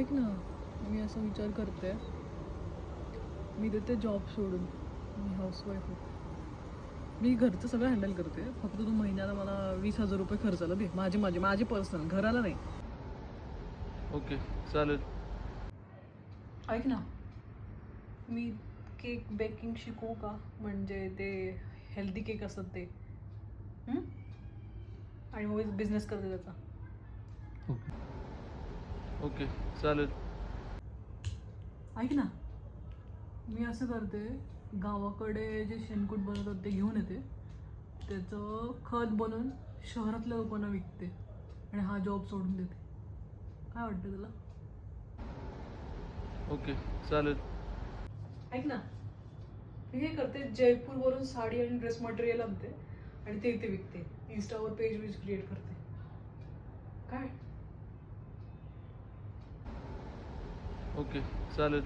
ऐक ना, मी असा विचार करते, मी देते जॉब सोडून. मी हाऊसवाईफ आहे. मी घरचं सगळं हँडल करते. फक्त तू महिन्याला मला 20,000 रुपये खर्चाला दे. माझे पर्सनल, घराला नाही. ओके चालेल. ऐक ना, मी केक बेकिंग शिकवू का? म्हणजे ते हेल्दी केक असतात ते. आणि मग बिझनेस करते त्याचा. ओके ओके चालेल. ऐक ना, मी असं करते, गावाकडे जे शेणकूट बनवतात ते घेऊन येते, त्याचं खत बनवून शहरातल्या लोकांना विकते आणि हा जॉब सोडून देते. काय वाटतं तुला? ओके चालेल. ऐक ना, मी काय करते, जयपूरवरून साडी आणि ड्रेस मटेरियल आणते आणि ते इथे विकते. इन्स्टावर पेज क्रिएट करते. काय? ओके चालेल.